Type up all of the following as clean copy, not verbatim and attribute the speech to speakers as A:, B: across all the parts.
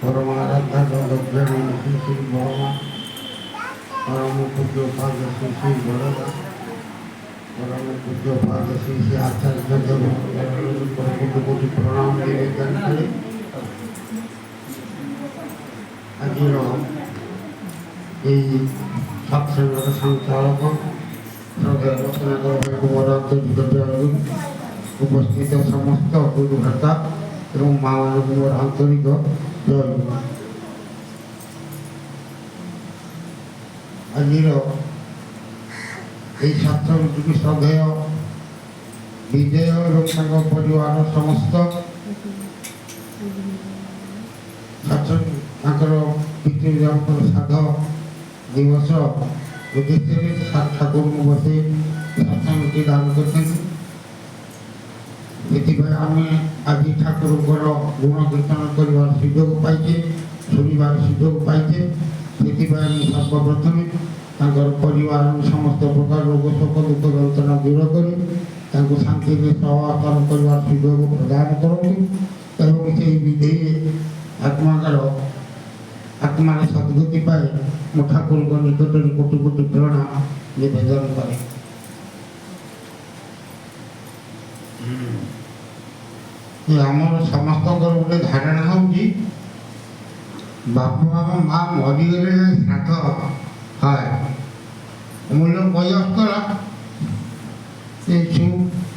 A: परमाराध्या जगज्जननी श्री श्री बड़मा परम पूज्य पाद श्री श्री बड़दा परम पूज्य पाद श्री श्री आचार्य जगत कोटि कोटि प्रणाम निवेदन करे आज सत्संगर संचालक उपस्थित समस्त गुरुभ्राता एवं मानव आंतरिक जय आज सत्संग श्रद्धेय विजय और परिवार समस्त पितृ श्राद्ध दिवस उद्देश्य ठाकुर बसे सत्संग दान कर आम आज ठाकुर गुण कीर्तन कर सुजोग पाइचे शुणवार सुजोग पाइचे से सर्वप्रथम परिवार समस्त प्रकार रोग शोक दुख जंत्रणा दूर कर शांति सहस्थान कर सुजोग प्रदान करूँ से विधि आत्माकार आत्मार सद्गति पाए मो ठाकुर निकट कोटि कोटि प्रेरणा निवेदन करे। आमर समस्त गोटे धारणा हूँ बापा माँ मरीगले श्राद्ध है मूल्य वयस्करा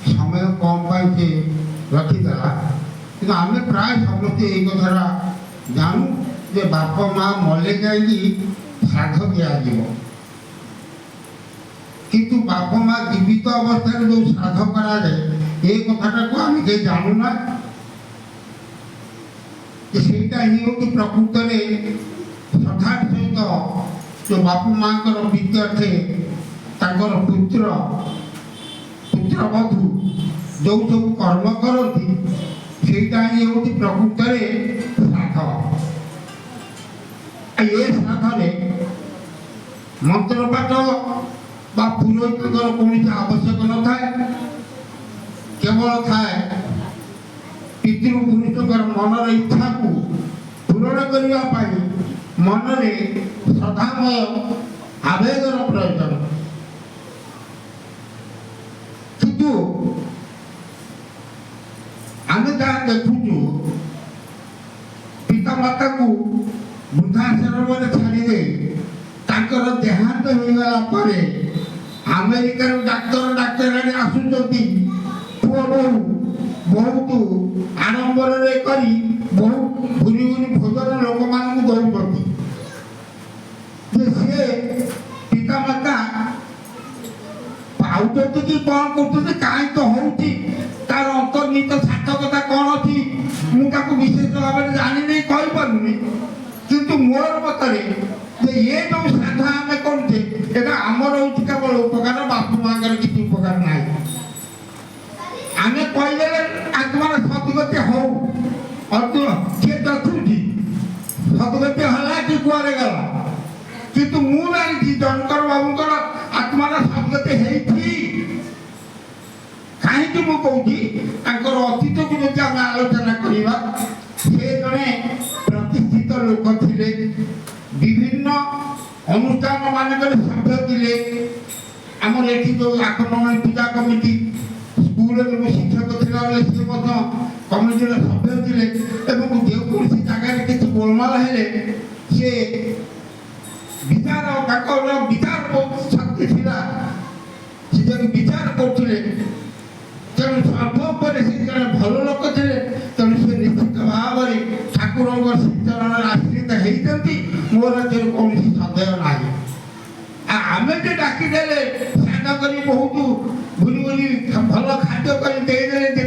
A: समय कम पाई रखीदेला कि आम प्राय समस्ते ये कथा जानू जे बापा माँ मले कहीं श्राद्ध दिज्व किंतु बापा माँ जीवित अवस्था जो श्राद्ध कराए ये कथाटा को आम कहीं जानूना सेटा ही हूँ प्रकृत में श्रद्धा सहित जो बापू माँ प्रीत्यर्थे पुत्र पुत्रवधू जो सब कर्म करती सेटा ही हूँ प्रकृत में श्राद्ध ये श्राद्ध मंत्र पाठ बा पुरोहित कौन आवश्यक न था केवल थाए पितृपुरुषों मनर इच्छा को पूरण करने मन में श्रद्धामय आवेगर प्रयोजन किंतु आम जहाँ देखु पिता माता को वृद्धाश्रम में छाड़दे देहांत हो गला अमेरिका डाक्तर डाक्तर आसुच्च पुओ बहु बहुत आडंबर बहुत भूरी भूरी भोजन लोक मान दौरान सी पिता माता पाँच कि कौन कर कहीं तो हो तार अंतर्निहित सार्थकता कौन अच्छी मुझे विशेष भाव में जानी नहीं कहीपरि किंतु मोर मतरे ये जो श्राद्ध आम करे आमर हूँ केवल उपकार बापू माँ किसी उपकार ना आम कहले आत्मार सदगति हो किए देखुची सदगति है कि कुआरे गला किंतु मुझे जनकर बाबूर आत्मार सदगति होती कहीं मुझे अतीत को जो आम आलोचना करवा से जड़े प्रतिष्ठित लोक थे विभिन्न अनुष्ठान मानक सभ्य थे आमर ये जो आक्रमण पूजा कमिटी स्कूल में शिक्षक थे सी कमिटी सभ्य थे जो जगह किसी गोलमाल है सी विचार विचार बहुत शक्ति था सी विचार करते तेणु सर्वोपर से जड़े भल लोक थे तेणु से निश्चित भाव में ठाकुर चरण आश्रित होती मोर कौन सन्देह ना आम जो डाकिदेले श्राद्ध कर बहुत भूरी भूरी भल खाद्य करदे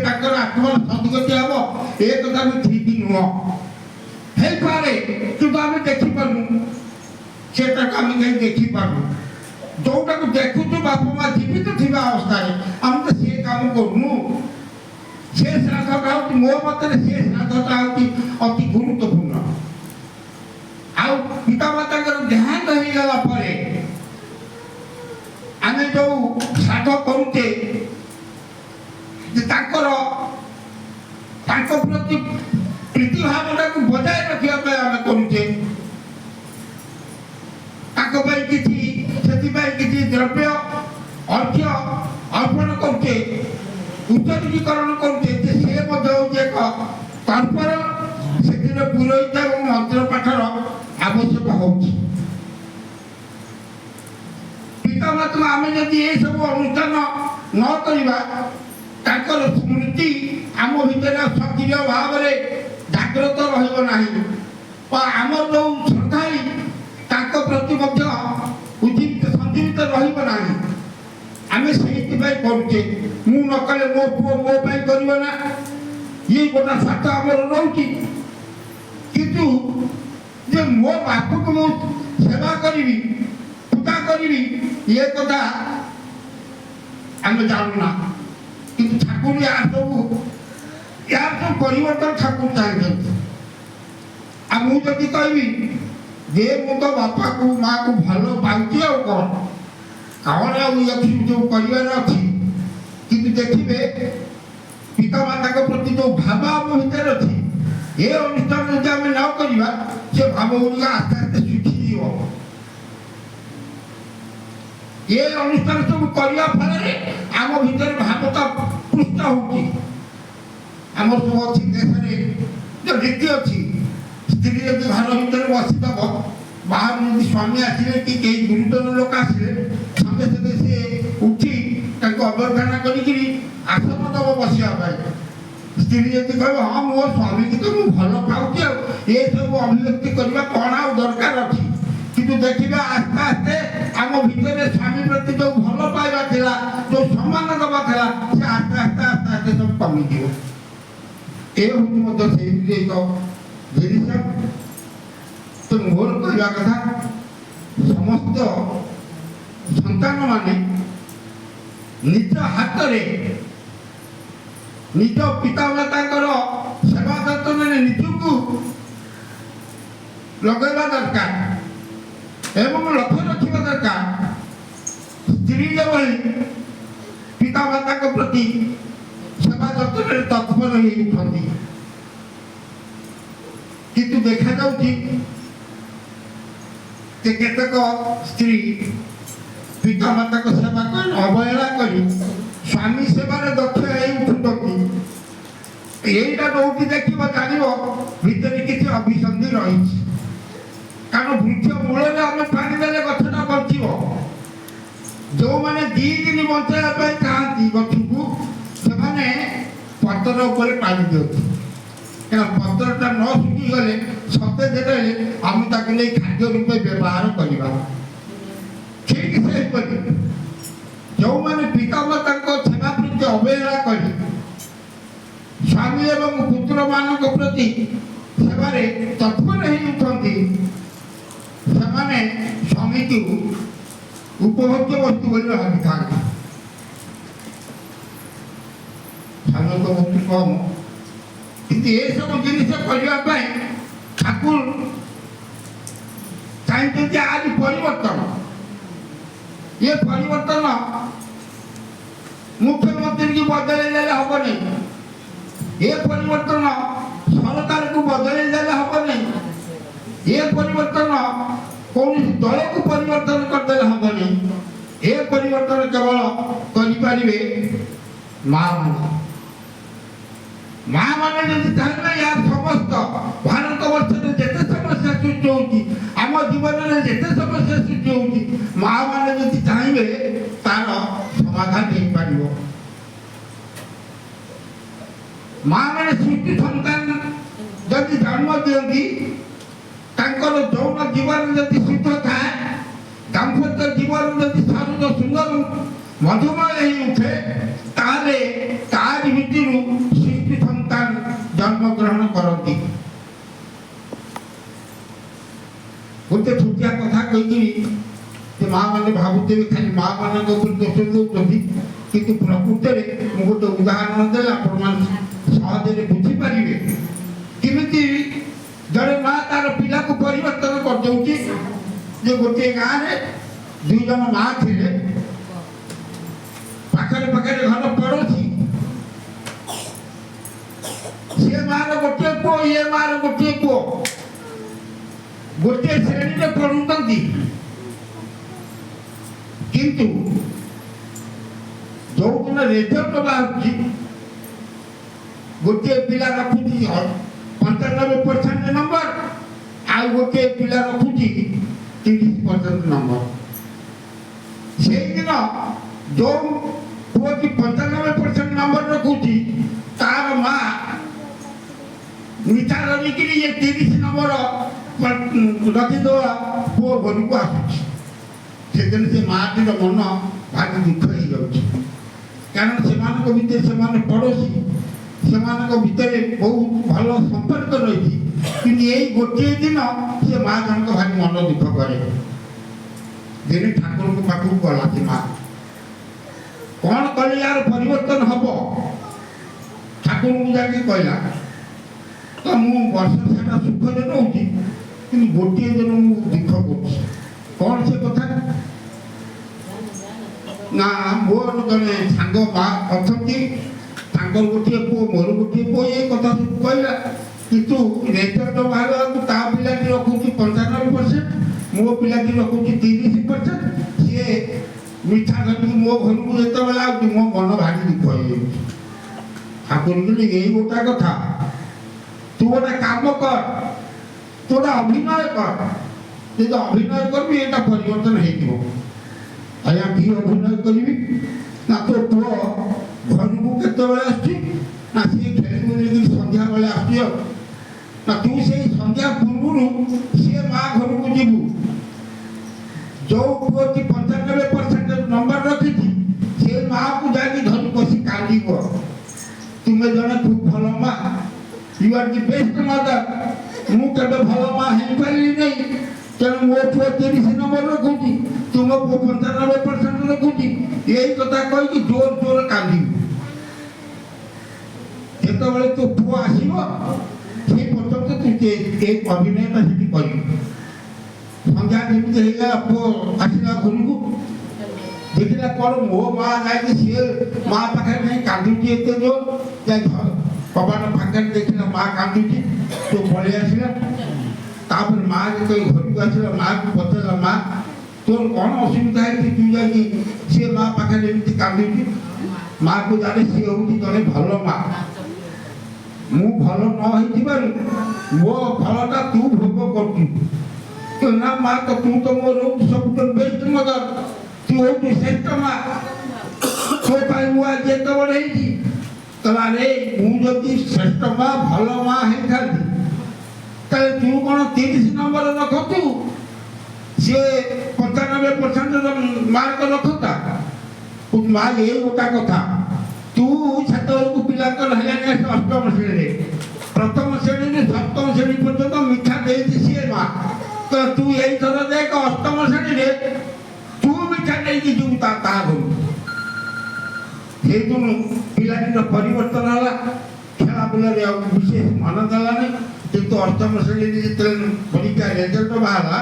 A: आत्मार सदगति हम ये कथा भी ठीक नुह हो पारे कि आम देखिपारू से आम कहीं देखिपारू जोटा को देखु बापा माँ जीवित थी अवस्था आम तो सी कम करूँ से श्राद्धटा हूँ मो मत से श्राद्धटा हूँ अति गुरुत्वपूर्ण आउ पिता माता देहांत हो गला आम जो श्राद्ध करुचे प्रति प्रीति भावना को बजाय रखा किसी द्रव्य अर्घ्य अर्पण करते उत्तरीकरण करते सी एक तर्पर से पुरोहित और मंत्र पाठर आवश्यक हो पिता माता आम जदि ये सब अनुष्ठान न करवा स्मृति आम भीतर सक्रिय भाव में जागृत रहा आम जो श्रद्धाई प्रति उज्जीवित संजीवित रहा आम से करुचे मु न कले मो पुओ मो करना ये गोटा स्वार्थ आमर रोचे किंतु जे मो बाप को मु सेवा करी पूजा करी ये कथा आम जानूना किंतु ठाकुर यार सब परिवर्तन ठाकुर चाहिए मुझे कहबी जे मु तो बापा को माँ को भल पाऊँगी आ कौन जो कर कि देखिए पिता माता प्रति जो भाव आम भर अच्छी ये अनुष्ठान जब आम न करवा से भाव गुड़िक आस्ते आस्ते सुखी ये अनुष्ठान सब करने फल आम भर भावता पृष्ठ होम सब अच्छी देश जो रीति अच्छी स्त्री जब घर भर बसीदब बाहर स्वामी आसिले कि कई गुरुतर लोक आसिले संगे संगे सी उठी अभ्यर्थना करी आसन दब बसवाई स्त्री जब कह हाँ मो स्वामी की तो मुझे भल पाऊँगी ये सब अभिव्यक्ति करने कौन आ दरकार अच्छी किंतु देखा आस्ते आस्ते आम भीतर स्वामी प्रति जो भल पाइबा थिला जो सम्मान दबा थिला से आस्ते आस्ते आस्ते आस्ते सब कमिज ये हूँ जिन तो मोर कहवा कथा समस्त संतान माने निज हाथ में निज पिता माता सेवा जतन निजक लगेगा दरकार एवं लक्ष्य रखा दरकार स्त्री जो पिता माता प्रति सेवा जतन तत्पर हो किंतु देखा केतक स्त्री पिता माता को सेवा कर अवहेला कर स्वामी सेवार दक्ष उठुंट यहीटा जो देख जान भीतर किसी अभिसंधि रही कारण वृक्ष मूल में आम पानी देने गछटा बचब जो मैंने दी दिन बचाई चाहती गछ को से पतर उपर पानी दिखती पत्रटा न सुखी गले सते आम खाद्य रूपे व्यवहार करवा ठीक से जो मैंने पिता माता सेवा प्रति अवहेला कर स्वामी एवं पुत्र मान प्रति सेवारे तत्पर होती से स्वामी को उपभोग्य वस्तु भावी था सामूहिक वस्तु कम किंतु ये सब जिन करने ठाकुर चाहते आज परिवर्तन ये परिवर्तन मुख्यमंत्री की बदल हम नहीं ये परिवर्तन सरकार को बदल हम नहीं ये परिवर्तन कौन दल को परिवर्तन करदे हम नहीं ये परिवर्तन केवल करें माँ मैंने जब चाहिए यार समस्त भारत वर्ष में जिते समस्या सृष्टि होती आम जीवन में जिते समस्या सृष्टि होती माँ मैंने जब चाहिए तार समाधान हो पार माँ मैंने सृष्टि संतान जब जन्म दिखती यौन जीवन जब शुद्ध थाए दाम्पत्य जीवन जब शारीर सुंदर मधुमय उठे तारे तार भितर सृष्टि संतान जन्म ग्रहण करती गोटे छुटिया कथा कही माँ मैंने भावुते खाली माँ मान दोष दौरान किंतु प्रकृत में गोटे उदाहरण देला सहज बुझीपारे किमिति जड़े माँ तार पिला को परिवर्तन कर दौची गोटे गाँव में दुई जन माँ थे पाखरे पाखरे घर पड़ोसी सी मार गोटे पुओ ये मार गोटे पुओ गोटे श्रेणी में पढ़ुंट କିନ୍ତୁ ଯୋଉଦିନ ରେଜଲ୍ଟ ବାହାରୁଛି ଗୋଟିଏ ପିଲା ରଖୁଛି 95% ନମ୍ବର, ଆଉ ଗୋଟିଏ ପିଲା ରଖୁଛି 30% ନମ୍ବର। ସେଇଦିନ ଯୋଉ ପୁଅଟି 95% ନମ୍ବର ରଖୁଛି ତାର ମା ମିଠା ଧରିକିରି ଇଏ 30 ନମ୍ବର ରଖିଦେବା ପୁଅ ଘରକୁ ଆସୁଛି। ସେଦିନ ସେ ମାଆଟିର ମନ ଭାରି ଦୁଃଖ ହେଇଯାଉଛି, କାରଣ ସେମାନଙ୍କ ଭିତରେ ସେମାନେ ପଡ଼ୋଶୀ, ସେମାନଙ୍କ ଭିତରେ ବହୁତ ଭଲ ସମ୍ପର୍କ ରହିଛି, କିନ୍ତୁ ଏଇ ଗୋଟିଏ ଦିନ ସେ ମା ଜଣକ ଭାରି ମନ ଦୁଃଖ କରେ। ଦିନେ ଠାକୁରଙ୍କ ପାଖକୁ ଗଲା ସେ ମା, କ'ଣ କଲେ ୟାର ପରିବର୍ତ୍ତନ ହବ? ଠାକୁରଙ୍କୁ ଯାଇକି କହିଲା, ତ ମୁଁ ବର୍ଷ ସାରା ସୁଖରେ ରହୁଛି, କିନ୍ତୁ ଗୋଟିଏ ଦିନ ମୁଁ ଦୁଃଖ କରୁଛି। କ'ଣ ସେ କଥା? ନା ମୋର ଜଣେ ସାଙ୍ଗ ମା ଅଛନ୍ତି, ତାଙ୍କର ଗୋଟିଏ ପୁଅ, ମୋର ଗୋଟିଏ ପୁଅ, ଏ କଥା ସବୁ କହିଲା। କିନ୍ତୁ ରେଜଲ୍ଟ ବାହାରିବାକୁ ତା ପିଲାଟି ରଖୁଛି 95%, ମୋ ପିଲାଟି ରଖୁଛି 30%। ସିଏ ମିଠା ଧରିକି ମୋ ଘରକୁ ଯେତେବେଳେ ଆଉଛି ମୋ ମନ ଭାରି ଦୁଃଖ ହେଇଯାଉଛି। ଠାକୁର କହିଲେ ଏଇ ଗୋଟା କଥା, ତୁ ଗୋଟେ କାମ କର, ତୁ ଗୋଟେ ଅଭିନୟ କର, ଯଦି ଅଭିନୟ କରିବି ଏଇଟା ପରିବର୍ତ୍ତନ ହେଇଯିବ। ଆଜ୍ଞା କି ଅଭିନୟ କରିବି? ନା ତୋ ପୁଅ ଘରକୁ କେତେବେଳେ ଆସୁଛି? ନା ସିଏ ଖେଳି ବୁଲିକି ସନ୍ଧ୍ୟାବେଳେ ଆସୁଛି। ଆଉ ନା ତୁ ସେଇ ସନ୍ଧ୍ୟା ପୂର୍ବରୁ ସିଏ ମା ଘରକୁ ଯିବୁ, ଯୋଉ ପୁଅଟି 95% ନମ୍ବର ରଖିଛି ସେ ମାଆକୁ ଯାଇକି ଧରି ବସି କାନ୍ଦିବ, ତୁମେ ଜଣେ ଖୁବ୍ ଭଲ ମା, ୟୁ ଆର୍ ଦି ବେଷ୍ଟ ମଦର, ମୁଁ କେବେ ଭଲ ମା ହେଇପାରିଲି ନାହିଁ, ତେଣୁ ମୋ ପୁଅ 30 ନମ୍ବର ରଖୁଛି, ତୁମ ପୁଅ 95% ରଖୁଛି, ଏଇ କଥା କହିକି ଜୋର ଜୋର କାନ୍ଦିବୁ। ଯେତେବେଳେ ତୋ ପୁଅ ଆସିବ ସେଇ ପର୍ଯ୍ୟନ୍ତ ତୁ ଏ ଅଭିନୟଟା ସେଠି କରିବୁ। ସନ୍ଧ୍ୟା ଯେମିତି ହେଇଗଲା ପୁଅ ଆସିଲା ଘରକୁ, ଦେଖିଲା କ'ଣ ମୋ ମା ଯାଇକି ସିଏ ମା ପାଖରେ ଯାଇ କାନ୍ଦୁଛି ଏତେ ଜୋର, ଯାଇ କବାଟ ପାଖରେ ଦେଖିଲା ମା କାନ୍ଦୁଛି, ତୁ ପଳେଇ ଆସିଲା। ତାପରେ ମା ଯେତେବେଳେ ଘରକୁ ଆସିଲା ମାଆକୁ ପଚାରିଲା, ମା ତୋର କ'ଣ ଅସୁବିଧା ହେଇଛି ତୁ ଯାଇକି ସିଏ ମା ପାଖରେ ଏମିତି କାନ୍ଦୁଛି? ମାଆକୁ ଜାଣେ ସିଏ ହେଉଛି ଜଣେ ଭଲ ମା, ମୁଁ ଭଲ ନ ହେଇଥିବାରୁ ମୋ ଫଳଟା ତୁ ଭୋଗ କରୁଛୁ। ନା ମା, ତ ତୁ ତ ମୋର ସବୁଠାରୁ ବେଷ୍ଟ ମଦର, ତୁ ହେଉଛୁ ଶ୍ରେଷ୍ଠ ମା, ତୋ ପାଇଁ ମୁଁ ଆଜି ଏତେ ବଡ଼ ହେଇଛି। କହିଲା ରେ ମୁଁ ଯଦି ଶ୍ରେଷ୍ଠ ମା ଭଲ ମା ହେଇଥାନ୍ତି ତାହେଲେ ତୁ କ'ଣ 30 ନମ୍ବର ରଖନ୍ତୁ, ସିଏ 95% ମାର୍କ ରଖନ୍ତା। ମା ଏଇ ଗୋଟା କଥା, ତୁ ସେତେବେଳକୁ ପିଲାଙ୍କର ହେଲାଣି 8ମ ଶ୍ରେଣୀରେ, 1ମ ଶ୍ରେଣୀରୁ 7ମ ଶ୍ରେଣୀ ପର୍ଯ୍ୟନ୍ତ ମିଠା ଦେଇଛି ସିଏ ମା, ତ ତୁ ଏଇଥର ଦେଖ 8ମ ଶ୍ରେଣୀରେ ତୁ ମିଠା ନେଇକି ଯିବୁ ତା ଘରକୁ। ସେଇଦିନୁ ପିଲାଟିର ପରିବର୍ତ୍ତନ ହେଲା, ଖେଳା ବୁଲାରେ ଆଉ ବିଶେଷ ମନ ଦେଲାନି। କିନ୍ତୁ 8ମ ଶ୍ରେଣୀରେ ଯେତେବେଳେ ପରୀକ୍ଷା ରେଜଲ୍ଟ ବାହାରିଲା,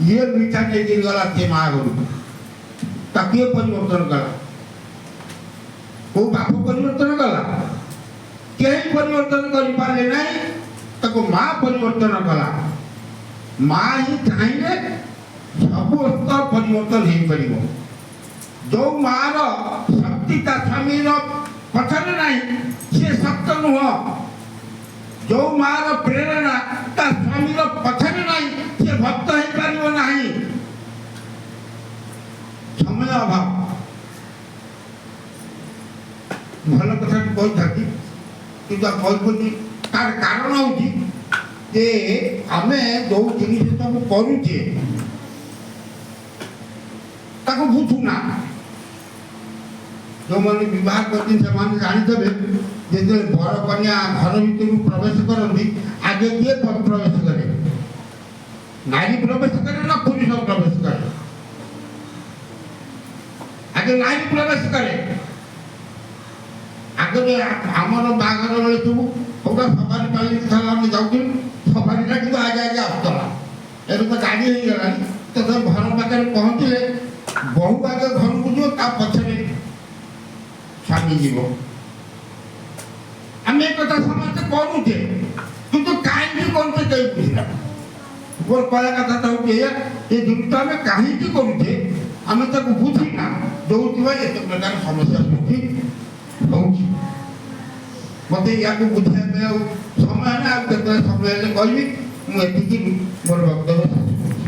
A: ଇଏ ମିଠା ନେଇକି ଗଲା ସେ ମା ଘରକୁ। ତାକୁ କିଏ ପରିବର୍ତ୍ତନ କଲା? କୋଉ ବାପ ପରିବର୍ତ୍ତନ କଲା? କେହି ପରିବର୍ତ୍ତନ କରିପାରିଲେ ନାହିଁ, ତାକୁ ମା ପରିବର୍ତ୍ତନ କଲା। ମା ହିଁ ଚାହିଁଲେ ସବୁ ପରିବର୍ତ୍ତନ ହେଇପାରିବ। ଯୋଉ ମାର ଶକ୍ତି ତା ସ୍ୱାମୀର ପଛରେ ନାହିଁ ସେ ଶକ୍ତ ନୁହଁ, ଯୋଉ ମାର ପ୍ରେରଣା ତା ସ୍ୱାମୀର ପଛରେ ନାହିଁ ସେ ଭକ୍ତ ହେଇପାରିବ ନାହିଁ। ସମୟ ଅଭାବ, ଭଲ କଥା କହିଥାନ୍ତି କିନ୍ତୁ କହିବନି। ତାର କାରଣ ହେଉଛି ଯେ ଆମେ ଯୋଉ ଜିନିଷ ସବୁ କରୁଛେ ତାକୁ ବୁଝୁନା। ଯେଉଁମାନେ ବିବାହ କରିଛନ୍ତି ସେମାନେ ଜାଣିଦେବେ, ଯେତେବେଳେ ବର କନ୍ୟା ଘର ଭିତରକୁ ପ୍ରବେଶ କରନ୍ତି ଆଗେ କିଏ ପ୍ରବେଶ କରେ? ନାରୀ ପ୍ରବେଶ କରେ ନା ପୁରୁଷ ପ୍ରବେଶ କରେ? ଆଗେ ନାରୀ ପ୍ରବେଶ କରେ। ଆଗରେ ଆମର ବାହାଘର ବେଳେ ସବୁ ଗୋଟେ ସବାରି ପାଲି ଆମେ ଯାଉଥିଲୁ, ସବାରିଟା କିନ୍ତୁ ଆଗେ ଆଗେ ଆସୁଥିଲା। ଏବେ ତ ଗାଡ଼ି ହେଇଗଲାଣି, ତ ଘର ପାଖରେ ପହଞ୍ଚିଲେ ବହୁ ଆଗେ ଘରକୁ ଯିବ, ତା ପଛରେ ସ୍ୱାମୀ ଯିବ। ଆମେ ଏ କଥା ସମସ୍ତେ କରୁଛେ, କିନ୍ତୁ କାହିଁକି କରୁଛେ କେହି ବୁଝିଲା। ମୋର କହିବା କଥାଟା ହେଉଛି ଏଇଆ, ଏ ଜିନିଷ ଆମେ କାହିଁକି କରୁଛେ ଆମେ ତାକୁ ବୁଝିନା ଯୋଉଥିପାଇଁ ଏତେ ପ୍ରକାର ସମସ୍ୟା ସୃଷ୍ଟି ହେଉଛି। ମୋତେ ୟାକୁ ବୁଝିବା ପାଇଁ ଆଉ ସମୟ ନାହିଁ, ଆଉ କେତେବେଳେ ସମୟ ହେଲେ କହିବି। ମୁଁ ଏତିକି ମୋର ବକ୍ତବ୍ୟ